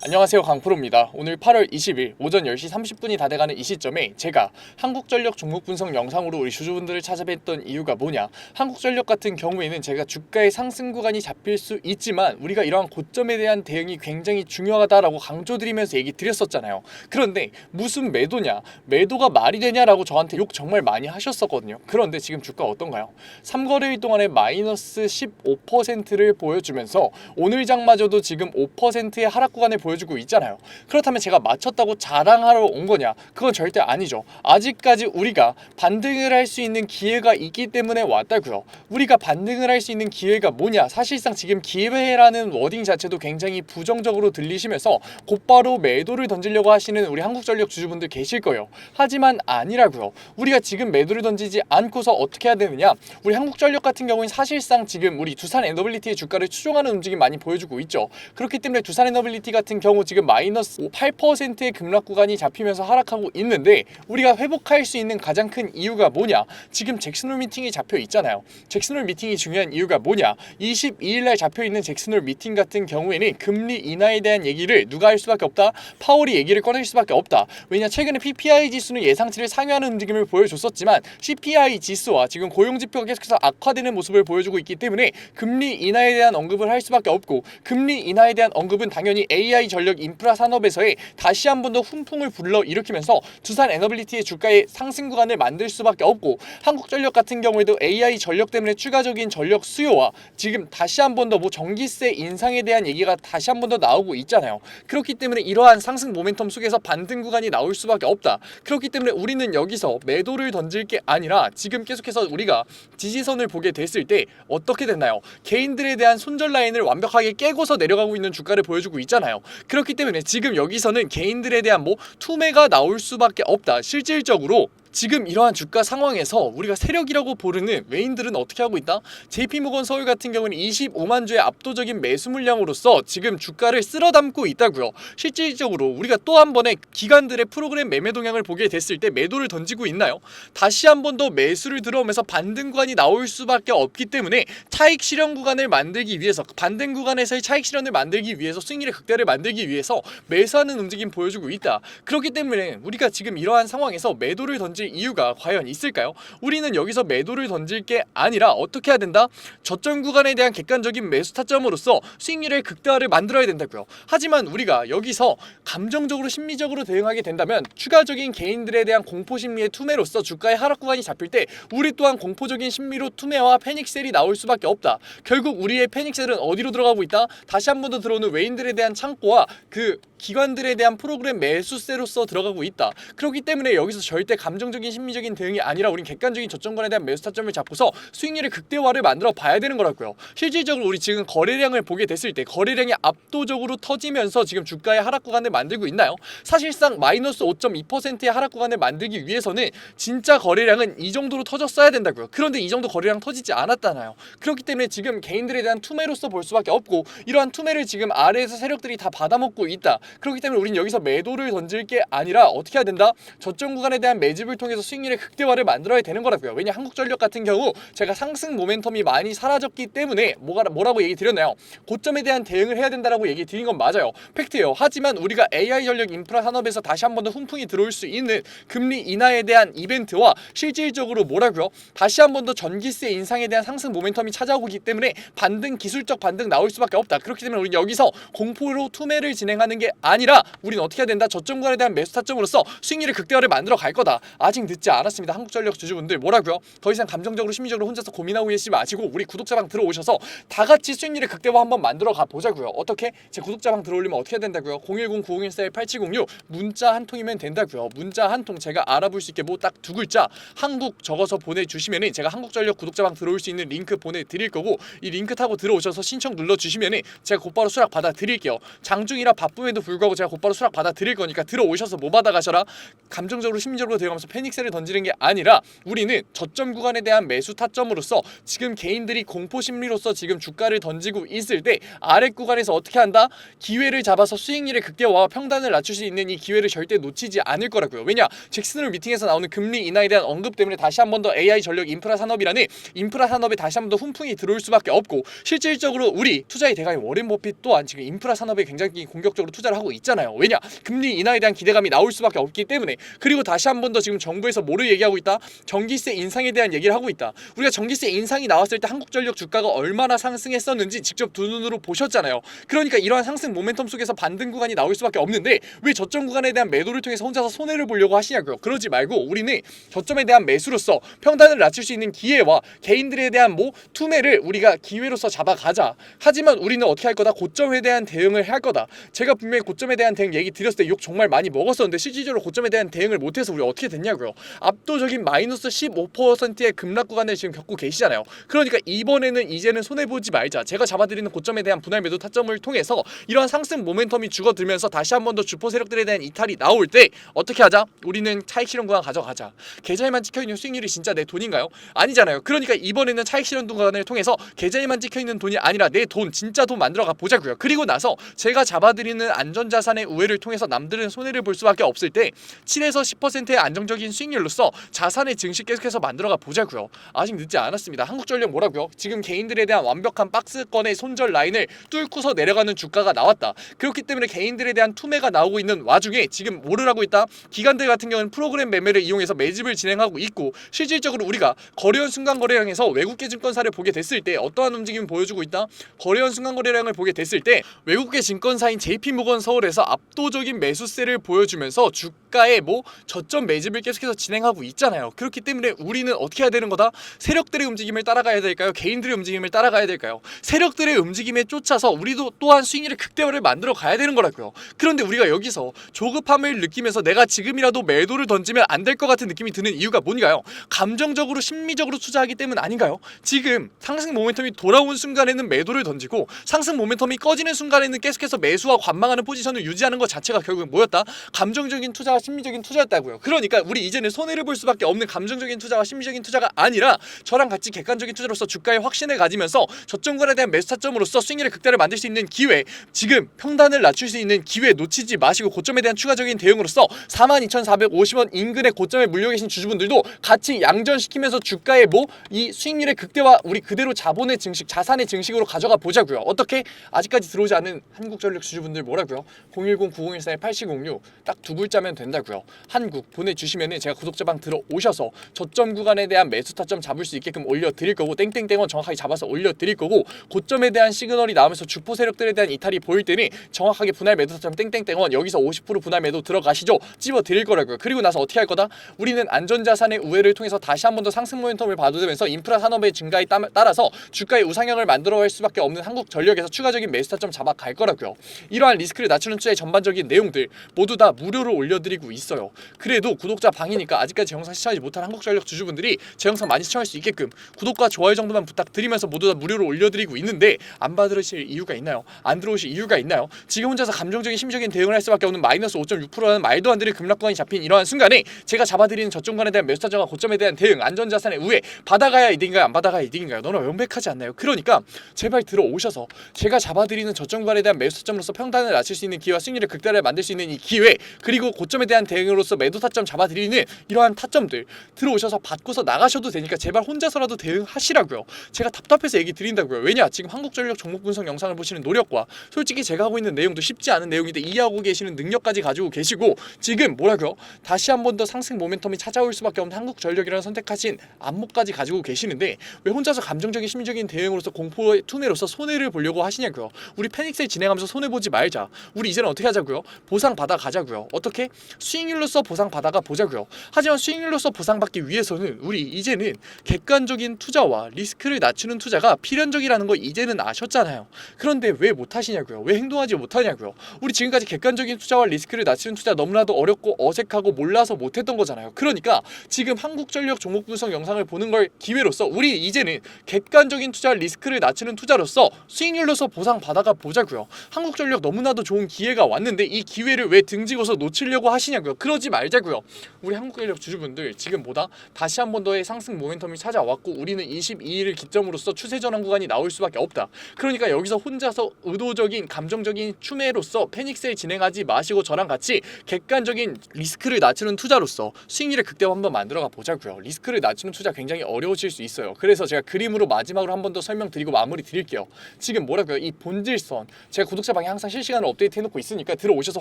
안녕하세요, 강프로입니다. 오늘 8월 20일 오전 10시 30분이 다 돼가는 이 시점에 제가 한국전력 종목 분석 영상으로 우리 주주분들을 찾아뵀던 이유가 뭐냐, 한국전력 같은 경우에는 제가 주가의 상승 구간이 잡힐 수 있지만 우리가 이러한 고점에 대한 대응이 굉장히 중요하다라고 강조드리면서 얘기 드렸었잖아요. 그런데 무슨 매도냐, 매도가 말이 되냐라고 저한테 욕 정말 많이 하셨었거든요. 그런데 지금 주가 어떤가요? 3거래일 동안에 마이너스 15%를 보여주면서 오늘 장마저도 지금 5%의 하락 구간을 보여주고 있잖아요. 그렇다면 제가 맞췄다고 자랑하러 온 거냐? 그건 절대 아니죠. 아직까지 우리가 반등을 할 수 있는 기회가 있기 때문에 왔다고요. 우리가 반등을 할 수 있는 기회가 뭐냐? 사실상 지금 기회라는 워딩 자체도 굉장히 부정적으로 들리시면서 곧바로 매도를 던지려고 하시는 우리 한국전력 주주분들 계실 거예요. 하지만 아니라고요. 우리가 지금 매도를 던지지 않고서 어떻게 해야 되느냐? 우리 한국전력 같은 경우는 사실상 지금 우리 두산에너빌리티의 주가를 추종하는 움직임 많이 보여주고 있죠. 그렇기 때문에 두산에너빌리티 같은 경우 지금 마이너스 8%의 급락 구간이 잡히면서 하락하고 있는데, 우리가 회복할 수 있는 가장 큰 이유가 뭐냐? 지금 잭슨홀 미팅이 잡혀 있잖아요. 잭슨홀 미팅이 중요한 이유가 뭐냐? 22일날 잡혀 있는 잭슨홀 미팅 같은 경우에는 금리 인하에 대한 얘기를 누가 할 수밖에 없다? 파월이 얘기를 꺼낼 수밖에 없다. 왜냐, 최근에 PPI 지수는 예상치를 상회하는 움직임을 보여줬었지만 CPI 지수와 지금 고용 지표가 계속해서 악화되는 모습을 보여주고 있기 때문에 금리 인하에 대한 언급을 할 수밖에 없고, 금리 인하에 대한 언급은 당연히 AI 전력 인프라 산업에서의 다시 한 번 더 훈풍을 불러 일으키면서 두산 에너빌리티의 주가의 상승 구간을 만들 수밖에 없고, 한국전력 같은 경우에도 AI 전력 때문에 추가적인 전력 수요와 지금 다시 한 번 더 뭐 전기세 인상에 대한 얘기가 다시 한 번 더 나오고 있잖아요. 그렇기 때문에 이러한 상승 모멘텀 속에서 반등 구간이 나올 수밖에 없다. 그렇기 때문에 우리는 여기서 매도를 던질 게 아니라 지금 계속해서 우리가 지지선을 보게 됐을 때 어떻게 됐나요? 개인들에 대한 손절 라인을 완벽하게 깨고서 내려가고 있는 주가를 보여주고 있잖아요. 그렇기 때문에 지금 여기서는 개인들에 대한 뭐 투매가 나올 수밖에 없다. 실질적으로 지금 이러한 주가 상황에서 우리가 세력이라고 부르는 외인들은 어떻게 하고 있다? JP모건 서울 같은 경우는 25만 주의 압도적인 매수 물량으로서 지금 주가를 쓸어담고 있다고요. 실질적으로 우리가 또 한 번의 기관들의 프로그램 매매 동향을 보게 됐을 때 매도를 던지고 있나요? 다시 한 번 더 매수를 들어오면서 반등 구간이 나올 수밖에 없기 때문에 차익 실현 구간을 만들기 위해서, 반등 구간에서의 차익 실현을 만들기 위해서, 수익률의 극대화를 만들기 위해서 매수하는 움직임 보여주고 있다. 그렇기 때문에 우리가 지금 이러한 상황에서 매도를 던질 이유가 과연 있을까요? 우리는 여기서 매도를 던질 게 아니라 어떻게 해야 된다? 저점 구간에 대한 객관적인 매수 타점으로서 수익률의 극대화를 만들어야 된다고요. 하지만 우리가 여기서 감정적으로 심리적으로 대응하게 된다면 추가적인 개인들에 대한 공포심리의 투매로서 주가의 하락 구간이 잡힐 때 우리 또한 공포적인 심리로 투매와 패닉셀이 나올 수밖에 없다. 결국 우리의 패닉셀은 어디로 들어가고 있다? 다시 한 번 더 들어오는 외인들에 대한 창고와 그 기관들에 대한 프로그램 매수세로서 들어가고 있다. 그렇기 때문에 여기서 절대 감정적인 심리적인 대응이 아니라 우린 객관적인 저점권에 대한 매수 타점을 잡고서 수익률의 극대화를 만들어 봐야 되는 거라고요. 실질적으로 우리 지금 거래량을 보게 됐을 때 거래량이 압도적으로 터지면서 지금 주가의 하락 구간을 만들고 있나요? 사실상 마이너스 5.2%의 하락 구간을 만들기 위해서는 진짜 거래량은 이 정도로 터졌어야 된다고요. 그런데 이 정도 거래량 터지지 않았잖아요. 그렇기 때문에 지금 개인들에 대한 투매로서 볼 수밖에 없고, 이러한 투매를 지금 아래에서 세력들이 다 받아먹고 있다. 그렇기 때문에 우린 여기서 매도를 던질 게 아니라 어떻게 해야 된다? 저점 구간에 대한 매집을 통해서 수익률의 극대화를 만들어야 되는 거라고요. 왜냐, 한국전력 같은 경우 제가 상승 모멘텀이 많이 사라졌기 때문에 뭐라고 얘기 드렸나요? 고점에 대한 대응을 해야 된다라고 얘기 드린 건 맞아요. 팩트예요. 하지만 우리가 AI 전력 인프라 산업에서 다시 한 번 더 훈풍이 들어올 수 있는 금리 인하에 대한 이벤트와 실질적으로 뭐라고요? 다시 한 번 더 전기세 인상에 대한 상승 모멘텀이 찾아오기 때문에 반등, 기술적 반등 나올 수밖에 없다. 그렇기 때문에 우리는 여기서 공포로 투매를 진행하는 게 아니라 우리는 어떻게 해야 된다? 저점 구간에 대한 매수 타점으로서 수익률의 극대화를 만들어 갈 거다. 아직 늦지 않았습니다. 한국전력 주주분들, 뭐라고요? 더 이상 감정적으로 심리적으로 혼자서 고민하고 계시지 마시고 우리 구독자방 들어오셔서 다 같이 수익률의 극대화 한번 만들어 가 보자고요. 어떻게? 제 구독자방 들어오려면 어떻게 해야 된다고요? 010-9014-8706 문자 한 통이면 된다고요. 문자 한 통 제가 알아볼 수 있게 뭐 딱 두 글자 한국 적어서 보내주시면은 제가 한국전력 구독자방 들어올 수 있는 링크 보내드릴 거고, 이 링크 타고 들어오셔서 신청 눌러주시면은 제가 곧바로 수락 받아드릴게요. 장중이라 바쁨에도 불구하고 제가 곧바로 수락 받아드릴 거니까 들어오셔서 뭐 받아가셔라. 감정적으로 심리적으로 대응하면서 패닉셀을 던지는 게 아니라 우리는 저점 구간에 대한 매수 타점으로서 지금 개인들이 공포 심리로서 지금 주가를 던지고 있을 때 아래 구간에서 어떻게 한다? 기회를 잡아서 수익률의 극대화와 평단을 낮출 수 있는 이 기회를 절대 놓치지 않을 거라고요. 왜냐? 잭슨홀 미팅에서 나오는 금리 인하에 대한 언급 때문에 다시 한 번 더 AI 전력 인프라 산업이라는 인프라 산업에 다시 한 번 더 훈풍이 들어올 수밖에 없고, 실질적으로 우리 투자의 대가인 워렌 버핏 또한 지금 인프라 산업에 굉장히 공격적으로 투자를 하고 있잖아요. 왜냐? 금리 인하에 대한 기대감이 나올 수밖에 없기 때문에. 그리고 다시 한 번 더 지금 정부에서 뭐를 얘기하고 있다? 전기세 인상에 대한 얘기를 하고 있다. 우리가 전기세 인상이 나왔을 때 한국전력 주가가 얼마나 상승했었는지 직접 두 눈으로 보셨잖아요. 그러니까 이러한 상승 모멘텀 속에서 반등 구간이 나올 수밖에 없는데 왜 저점 구간에 대한 매도를 통해서 혼자서 손해를 보려고 하시냐고요. 그러지 말고 우리는 저점에 대한 매수로서 평단을 낮출 수 있는 기회와 개인들에 대한 투매를 우리가 기회로서 잡아가자. 하지만 우리는 어떻게 할 거다? 고점에 대한 대응을 할 거다. 제가 분명히 고점에 대한 대응 얘기 드렸을 때 욕 정말 많이 먹었었는데 실질적으로 고점에 대한 대응을 못해서 우리 어떻게 됐냐고요. 압도적인 마이너스 15%의 급락 구간을 지금 겪고 계시잖아요. 그러니까 이번에는 이제는 손해보지 말자. 제가 잡아드리는 고점에 대한 분할 매도 타점을 통해서 이러한 상승 모멘텀이 죽어들면서 다시 한 번 더 주포 세력들에 대한 이탈이 나올 때 어떻게 하자? 우리는 차익 실현 구간 가져가자. 계좌에만 찍혀있는 수익률이 진짜 내 돈인가요? 아니잖아요. 그러니까 이번에는 차익 실현 구간을 통해서 계좌에만 찍혀있는 돈이 아니라 내 돈, 진짜 돈 만들어가 보자고요. 그리고 나서 제가 잡아드리는 안전자산의 우회를 통해서 남들은 손해를 볼 수밖에 없을 때 7에서 10%의 안정적인 수익률로서 자산의 증시 계속해서 만들어가 보자고요. 아직 늦지 않았습니다. 한국전력 뭐라고요? 지금 개인들에 대한 완벽한 박스권의 손절 라인을 뚫고서 내려가는 주가가 나왔다. 그렇기 때문에 개인들에 대한 투매가 나오고 있는 와중에 지금 뭐를 하고 있다? 기관들 같은 경우는 프로그램 매매를 이용해서 매집을 진행하고 있고, 실질적으로 우리가 거래원 순간거래량에서 외국계 증권사를 보게 됐을 때 어떠한 움직임을 보여주고 있다? 거래원 순간거래량을 보게 됐을 때 외국계 증권사인 JP모건 서울에서 압도적인 매수세를 보여주면서 주가의 저점 매집을 계속해서 진행하고 있잖아요. 그렇기 때문에 우리는 어떻게 해야 되는 거다? 세력들의 움직임을 따라가야 될까요? 개인들의 움직임을 따라가야 될까요? 세력들의 움직임에 쫓아서 우리도 또한 수익률의 극대화를 만들어 가야 되는 거라고요. 그런데 우리가 여기서 조급함을 느끼면서 내가 지금이라도 매도를 던지면 안 될 것 같은 느낌이 드는 이유가 뭔가요? 감정적으로 심리적으로 투자하기 때문 아닌가요? 지금 상승 모멘텀이 돌아온 순간에는 매도를 던지고 상승 모멘텀이 꺼지는 순간에는 계속해서 매수와 관망하는 포지션을 유지하는 것 자체가 결국 뭐였다? 감정적인 투자와 심리적인 투자였다고요. 그러니까 우리 이제는 손해를 볼 수밖에 없는 감정적인 투자와 심리적인 투자가 아니라 저랑 같이 객관적인 투자로서 주가의 확신을 가지면서 저점권에 대한 매수 타점으로서 수익률의 극대화를 만들 수 있는 기회, 지금 평단을 낮출 수 있는 기회 놓치지 마시고 고점에 대한 추가적인 대응으로서 42,450원 인근의 고점에 물려 계신 주주분들도 같이 양전시키면서 주가의 이 수익률의 극대화 우리 그대로 자본의 증식, 자산의 증식으로 가져가 보자고요. 어떻게? 아직까지 들어오지 않은 한국전력 주주분들 뭐라고요? 010-9014-8706 딱 두 글자면 된다고요. 한국 보내주시면은 제가 구독자방 들어오셔서 저점 구간에 대한 매수 타점 잡을 수 있게끔 올려드릴 거고, 땡땡땡원 정확하게 잡아서 올려드릴 거고, 고점에 대한 시그널이 나오면서 주포 세력들에 대한 이탈이 보일 때는 정확하게 분할 매도 타점 땡땡땡원 여기서 50% 분할 매도 들어가시죠. 집어드릴 거라고요. 그리고 나서 어떻게 할 거다? 우리는 안전자산의 우회를 통해서 다시 한 번 더 상승 모멘텀을 받으면서 인프라 산업의 증가에 따라서 주가의 우상향을 만들어갈 수밖에 없는 한국전력에서 추가적인 매수 타점 잡아갈 거라고요. 이러한 리스크를 낮추는 투자의 전반적인 내용들 모두 다 무료로 올려드리고 있어요. 그래도 구독자 방이니까 아직까지 제 영상 시청하지 못한 한국전력 주주분들이 제 영상 많이 시청할 수 있게끔 구독과 좋아요 정도만 부탁드리면서 모두 다 무료로 올려드리고 있는데, 안 받으실 이유가 있나요? 안 들어오실 이유가 있나요? 지금 혼자서 감정적인 심적인 대응을 할 수밖에 없는 마이너스 5.6%라는 말도 안 되는 급락 구간이 잡힌 이러한 순간에 제가 잡아드리는 저점권에 대한 매수 타점과 고점에 대한 대응, 안전자산의 우회 받아가야 이득인가요? 안 받아가야 이득인가요? 너무 명백하지 않나요? 그러니까 제발 들어오셔서 제가 잡아드리는 저점권에 대한 매수 타점으로서 평단을 낮출 수 있는 기회와 수익률의 극대화를 만들 수 있는 이 기회, 그리고 고점에 대한 대응으로서 매도 타점 잡아드리는 이러한 타점들 들어오셔서 받고서 나가셔도 되니까 제발 혼자서라도 대응하시라고요. 제가 답답해서 얘기 드린다고요. 왜냐? 지금 한국전력 종목 분석 영상을 보시는 노력과 솔직히 제가 하고 있는 내용도 쉽지 않은 내용인데 이해하고 계시는 능력까지 가지고 계시고, 지금 뭐라고요? 다시 한 번 더 상승 모멘텀이 찾아올 수밖에 없는 한국전력이라는 선택하신 안목까지 가지고 계시는데 왜 혼자서 감정적인 심리적인 대응으로서 공포의 투매로서 손해를 보려고 하시냐고요. 우리 패닉셀 진행하면서 손해보지 말자. 우리 이제는 어떻게 하자고요? 보상받아 가자고요. 어떻게? 수익률로서 보상받아가 보자고요. 하지만 수익률로서 보상받기 위해서는 우리 이제는 객관적인 투자와 리스크를 낮추는 투자가 필연적이라는 거 이제는 아셨잖아요. 그런데 왜 못하시냐고요. 왜 행동하지 못하냐고요. 우리 지금까지 객관적인 투자와 리스크를 낮추는 투자 너무나도 어렵고 어색하고 몰라서 못했던 거잖아요. 그러니까 지금 한국전력 종목 분석 영상을 보는 걸 기회로서 우리 이제는 객관적인 투자와 리스크를 낮추는 투자로서 수익률로서 보상받아가 보자고요. 한국전력 너무나도 좋은 기회가 왔는데 이 기회를 왜 등지고서 놓치려고 하시냐고요. 하시냐고요. 그러지 말자고요. 우리 한국전력 주주분들 지금 뭐다? 다시 한 번 더의 상승 모멘텀이 찾아왔고 우리는 22일을 기점으로서 추세 전환 구간이 나올 수밖에 없다. 그러니까 여기서 혼자서 의도적인 감정적인 추매로서 패닉세일 진행하지 마시고 저랑 같이 객관적인 리스크를 낮추는 투자로서 수익률의 극대화 한번 만들어가 보자고요. 리스크를 낮추는 투자 굉장히 어려우실 수 있어요. 그래서 제가 그림으로 마지막으로 한 번 더 설명드리고 마무리 드릴게요. 지금 뭐라고요? 이 본질선, 제가 구독자방에 항상 실시간으로 업데이트 해놓고 있으니까 들어오셔서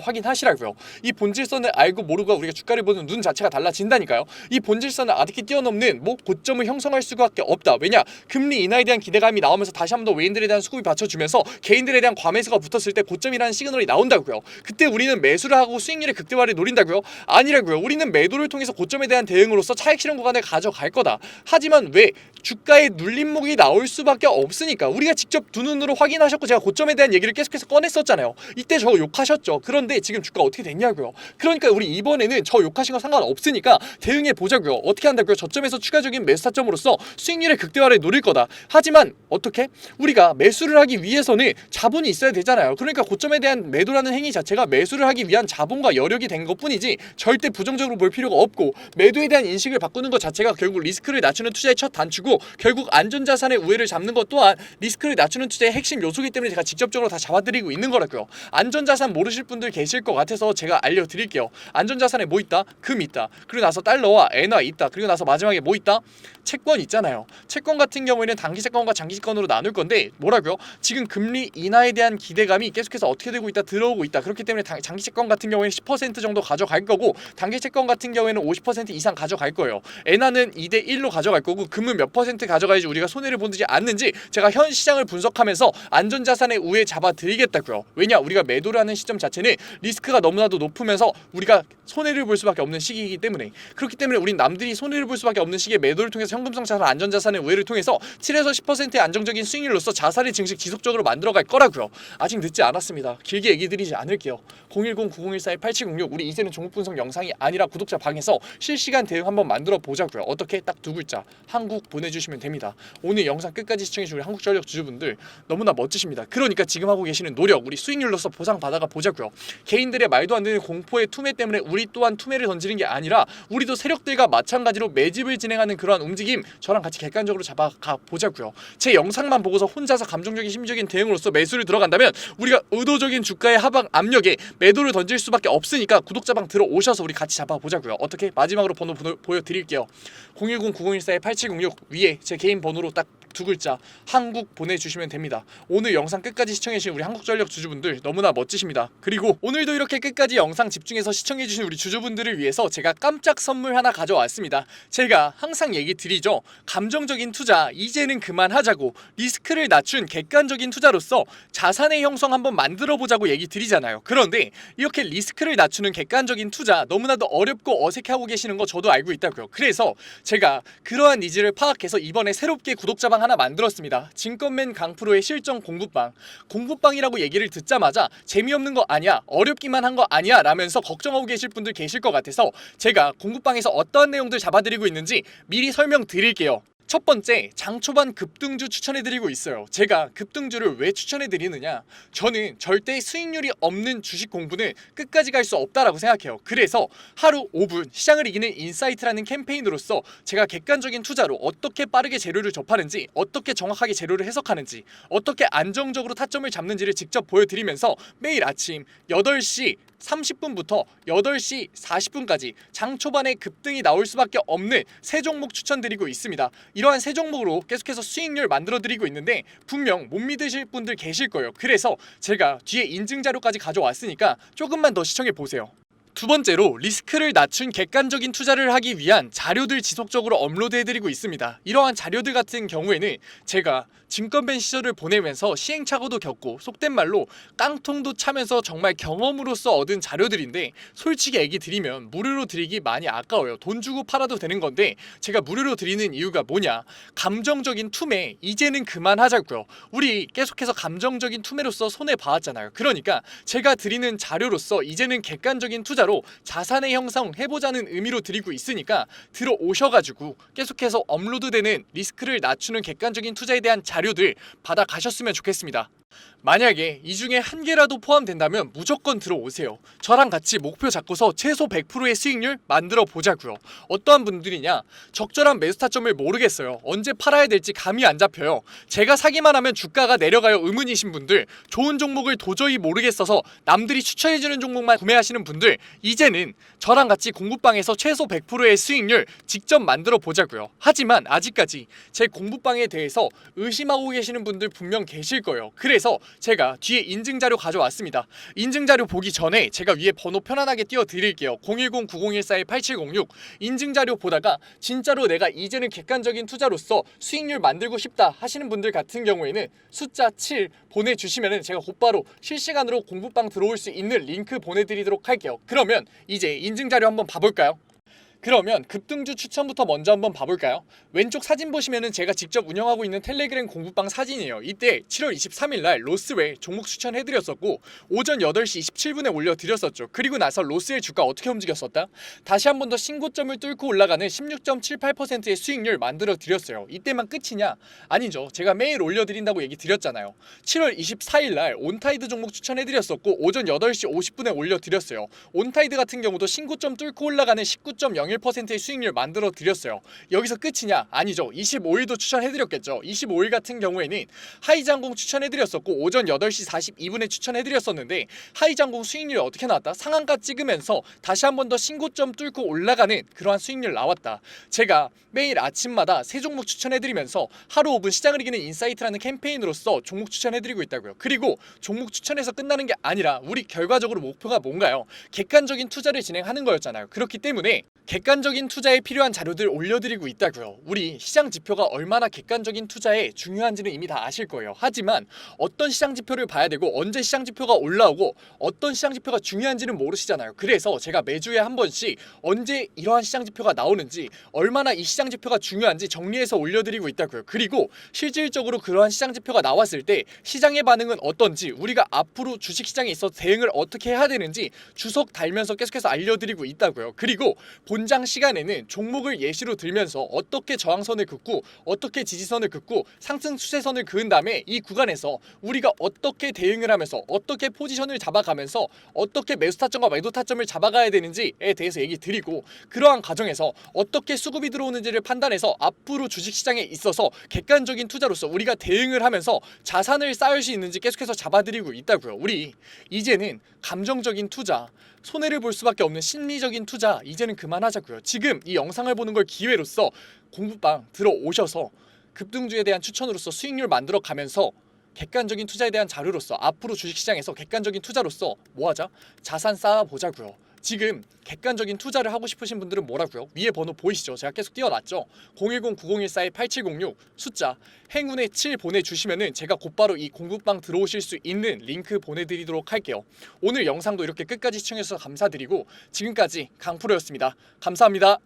확인하시라고요. 이 본질선을 알고 모르고 우리가 주가를 보는 눈 자체가 달라진다니까요. 이 본질선을 아득히 뛰어넘는 고점을 형성할 수밖에 없다. 왜냐? 금리 인하에 대한 기대감이 나오면서 다시 한 번 더 외인들에 대한 수급이 받쳐주면서 개인들에 대한 과매수가 붙었을 때 고점이라는 시그널이 나온다고요. 그때 우리는 매수를 하고 수익률의 극대화를 노린다고요? 아니라고요. 우리는 매도를 통해서 고점에 대한 대응으로서 차익 실현 구간을 가져갈 거다. 하지만 왜? 주가의 눌림목이 나올 수밖에 없으니까. 우리가 직접 두 눈으로 확인하셨고 제가 고점에 대한 얘기를 계속해서 꺼냈었잖아요. 이때 저 욕하셨죠. 그런데 지금 주가 어떻게 됐냐고요. 그러니까 우리 이번에는 저 욕하신 거 상관없으니까 대응해 보자고요. 어떻게 한다고요? 저점에서 추가적인 매수 타점으로서 수익률의 극대화를 노릴 거다. 하지만 어떻게? 우리가 매수를 하기 위해서는 자본이 있어야 되잖아요. 그러니까 고점에 대한 매도라는 행위 자체가 매수를 하기 위한 자본과 여력이 된 것뿐이지 절대 부정적으로 볼 필요가 없고, 매도에 대한 인식을 바꾸는 것 자체가 결국 리스크를 낮추는 투자의 첫 단추고 결국 안전자산의 우위를 잡는 것 또한 리스크를 낮추는 투자의 핵심 요소이기 때문에 제가 직접적으로 다 잡아드리고 있는 거라고요. 안전자산 모르실 분들 계실 것 같아서 제가 알려드릴게요. 안전자산에 뭐 있다? 금 있다. 그리고 나서 달러와 엔화 있다. 그리고 나서 마지막에 뭐 있다? 채권 있잖아요. 채권 같은 경우에는 단기 채권과 장기 채권으로 나눌 건데 뭐라고요? 지금 금리 인하에 대한 기대감이 계속해서 어떻게 되고 있다, 들어오고 있다. 그렇기 때문에 장기 채권 같은 경우에는 10% 정도 가져갈 거고 단기 채권 같은 경우에는 50% 이상 가져갈 거예요. 엔화는 2대1로 가져갈 거고 금은 몇 퍼센트 가져가야지 우리가 손해를 보지 않는지 제가 현 시장을 분석하면서 안전자산의 우위에 잡아드리겠다고요. 왜냐? 우리가 매도를 하는 시점 자체는 리스크가 너무나도 높으면서 우리가 손해를 볼 수밖에 없는 시기이기 때문에, 그렇기 때문에 우린 남들이 손해를 볼 수밖에 없는 시기에 매도를 통해서 현금성 자산 안전자산의 우위를 통해서 7에서 10%의 안정적인 수익률로서 자산의 증식 지속적으로 만들어갈 거라고요. 아직 늦지 않았습니다. 길게 얘기 드리지 않을게요. 010-9014-8706 우리 이제는 종목 분석 영상이 아니라 구독자 방에서 실시간 대응 한번 만들어 보자고요. 어떻게? 딱 두 글자, 한국 보내주시면 됩니다. 오늘 영상 끝까지 시청해주신 우리 한국전력 주주분들 너무나 멋지십니다. 그러니까 지금 하고 계시는 노력 우리 수익률로서 보상받아가 보자고요. 개인들의 말도 안 되는 공포의 투매 때문에 우리 또한 투매를 던지는 게 아니라 우리도 세력들과 마찬가지로 매집을 진행하는 그러한 움직임 저랑 같이 객관적으로 잡아가 보자고요. 제 영상만 보고서 혼자서 감정적인 심리적인 대응으로서 매수를 들어간다면 우리가 의도적인 주가의 하방 압력에 매도를 던질 수밖에 없으니까 구독자방 들어오셔서 우리 같이 잡아보자고요. 어떻게? 마지막으로 번호 보여드릴게요. 010-9014-8706 위에 제 개인 번호로 딱 두 글자 한국 보내주시면 됩니다. 오늘 영상 끝까지 시청해주신 우리 한국전력 주주분들 너무나 멋지십니다. 그리고 오늘도 이렇게 끝까지 영상 집중해서 시청해주신 우리 주주분들을 위해서 제가 깜짝 선물 하나 가져왔습니다. 제가 항상 얘기 드리죠. 감정적인 투자 이제는 그만하자고, 리스크를 낮춘 객관적인 투자로서 자산의 형성 한번 만들어보자고 얘기 드리잖아요. 그런데 이렇게 리스크를 낮추는 객관적인 투자 너무나도 어렵고 어색해하고 계시는 거 저도 알고 있다고요. 그래서 제가 그러한 니즈를 파악해서 이번에 새롭게 구독자방 하나 만들었습니다. 증권맨 강프로의 실전 공부방. 공부방이라고 얘기를 듣자마자 재미없는 거 아니야, 어렵기만 한 거 아니야 라면서 걱정하고 계실 분들 계실 것 같아서 제가 공부방에서 어떠한 내용들 잡아드리고 있는지 미리 설명드릴게요. 첫 번째, 장초반 급등주 추천해드리고 있어요. 제가 급등주를 왜 추천해드리느냐, 저는 절대 수익률이 없는 주식 공부는 끝까지 갈 수 없다라고 생각해요. 그래서 하루 5분 시장을 이기는 인사이트라는 캠페인으로서 제가 객관적인 투자로 어떻게 빠르게 재료를 접하는지, 어떻게 정확하게 재료를 해석하는지, 어떻게 안정적으로 타점을 잡는지를 직접 보여드리면서 매일 아침 8시 30분부터 8시 40분까지 장 초반에 급등이 나올 수밖에 없는 세 종목 추천드리고 있습니다. 이러한 세 종목으로 계속해서 수익률 만들어드리고 있는데 분명 못 믿으실 분들 계실 거예요. 그래서 제가 뒤에 인증 자료까지 가져왔으니까 조금만 더 시청해보세요. 두 번째로, 리스크를 낮춘 객관적인 투자를 하기 위한 자료들 지속적으로 업로드해드리고 있습니다. 이러한 자료들 같은 경우에는 제가 증권밴 시절을 보내면서 시행착오도 겪고 속된 말로 깡통도 차면서 정말 경험으로서 얻은 자료들인데, 솔직히 얘기 드리면 무료로 드리기 많이 아까워요. 돈 주고 팔아도 되는 건데 제가 무료로 드리는 이유가 뭐냐, 감정적인 투매 이제는 그만하자고요. 우리 계속해서 감정적인 투매로서 손해봐왔잖아요. 그러니까 제가 드리는 자료로서 이제는 객관적인 투자로 자산의 형성 해보자는 의미로 드리고 있으니까 들어오셔가지고 계속해서 업로드되는 리스크를 낮추는 객관적인 투자에 대한 자료들 받아가셨으면 좋겠습니다. 만약에 이 중에 한 개라도 포함된다면 무조건 들어오세요. 저랑 같이 목표 잡고서 최소 100%의 수익률 만들어 보자고요. 어떠한 분들이냐? 적절한 매수 타점을 모르겠어요. 언제 팔아야 될지 감이 안 잡혀요. 제가 사기만 하면 주가가 내려가요 의문이신 분들, 좋은 종목을 도저히 모르겠어서 남들이 추천해주는 종목만 구매하시는 분들, 이제는 저랑 같이 공부방에서 최소 100%의 수익률 직접 만들어 보자고요. 하지만 아직까지 제 공부방에 대해서 의심하고 계시는 분들 분명 계실 거예요. 그래서 제가 뒤에 인증자료 가져왔습니다. 인증자료 보기 전에 제가 위에 번호 편안하게 띄워드릴게요. 010-9014-8706. 인증자료 보다가 진짜로 내가 이제는 객관적인 투자로서 수익률 만들고 싶다 하시는 분들 같은 경우에는 숫자 7 보내주시면 제가 곧바로 실시간으로 공부방 들어올 수 있는 링크 보내드리도록 할게요. 그러면 이제 인증자료 한번 봐볼까요? 그러면 급등주 추천부터 먼저 한번 봐볼까요? 왼쪽 사진 보시면은 제가 직접 운영하고 있는 텔레그램 공부방 사진이에요. 이때 7월 23일날 로스웰 종목 추천해드렸었고 오전 8시 27분에 올려드렸었죠. 그리고 나서 로스웰 주가 어떻게 움직였었다? 다시 한 번 더 신고점을 뚫고 올라가는 16.78%의 수익률 만들어드렸어요. 이때만 끝이냐? 아니죠. 제가 매일 올려드린다고 얘기 드렸잖아요. 7월 24일날 온타이드 종목 추천해드렸었고 오전 8시 50분에 올려드렸어요. 온타이드 같은 경우도 신고점 뚫고 올라가는 19.01%의 수익률 만들어 드렸어요. 여기서 끝이냐? 아니죠. 25일도 추천해드렸겠죠. 25일 같은 경우에는 하이장공 추천해드렸었고 오전 8시 42분에 추천해드렸었는데 하이장공 수익률이 어떻게 나왔다? 상한가 찍으면서 다시 한 번 더 신고점 뚫고 올라가는 그러한 수익률 나왔다. 제가 매일 아침마다 새 종목 추천해드리면서 하루 5분 시장을 이기는 인사이트라는 캠페인으로서 종목 추천해드리고 있다고요. 그리고 종목 추천해서 끝나는 게 아니라 우리 결과적으로 목표가 뭔가요? 객관적인 투자를 진행하는 거였잖아요. 그렇기 때문에 객관적인 투자에 필요한 자료들 올려드리고 있다고요. 우리 시장 지표가 얼마나 객관적인 투자에 중요한지는 이미 다 아실 거예요. 하지만 어떤 시장 지표를 봐야 되고 언제 시장 지표가 올라오고 어떤 시장 지표가 중요한지는 모르시잖아요. 그래서 제가 매주에 한 번씩 언제 이러한 시장 지표가 나오는지, 얼마나 이 시장 지표가 중요한지 정리해서 올려드리고 있다고요. 그리고 실질적으로 그러한 시장 지표가 나왔을 때 시장의 반응은 어떤지, 우리가 앞으로 주식시장에 있어서 대응을 어떻게 해야 되는지 주석 달면서 계속해서 알려드리고 있다고요. 그리고 본장 시간에는 종목을 예시로 들면서 어떻게 저항선을 긋고 어떻게 지지선을 긋고 상승 추세선을 그은 다음에 이 구간에서 우리가 어떻게 대응을 하면서 어떻게 포지션을 잡아가면서 어떻게 매수 타점과 매도 타점을 잡아가야 되는지에 대해서 얘기 드리고, 그러한 과정에서 어떻게 수급이 들어오는지를 판단해서 앞으로 주식시장에 있어서 객관적인 투자로서 우리가 대응을 하면서 자산을 쌓을 수 있는지 계속해서 잡아드리고 있다고요. 우리 이제는 감정적인 투자, 손해를 볼 수밖에 없는 심리적인 투자 이제는 그만하자고요. 지금 이 영상을 보는 걸 기회로서 공부방 들어오셔서 급등주에 대한 추천으로서 수익률 만들어 가면서 객관적인 투자에 대한 자료로서 앞으로 주식시장에서 객관적인 투자로서 뭐하자? 자산 쌓아보자고요. 지금 객관적인 투자를 하고 싶으신 분들은 뭐라고요? 위에 번호 보이시죠? 제가 계속 띄워놨죠? 010-9014-8706 숫자 행운의 7 보내주시면은 제가 곧바로 이 공부방 들어오실 수 있는 링크 보내드리도록 할게요. 오늘 영상도 이렇게 끝까지 시청해주셔서 감사드리고 지금까지 강프로였습니다. 감사합니다.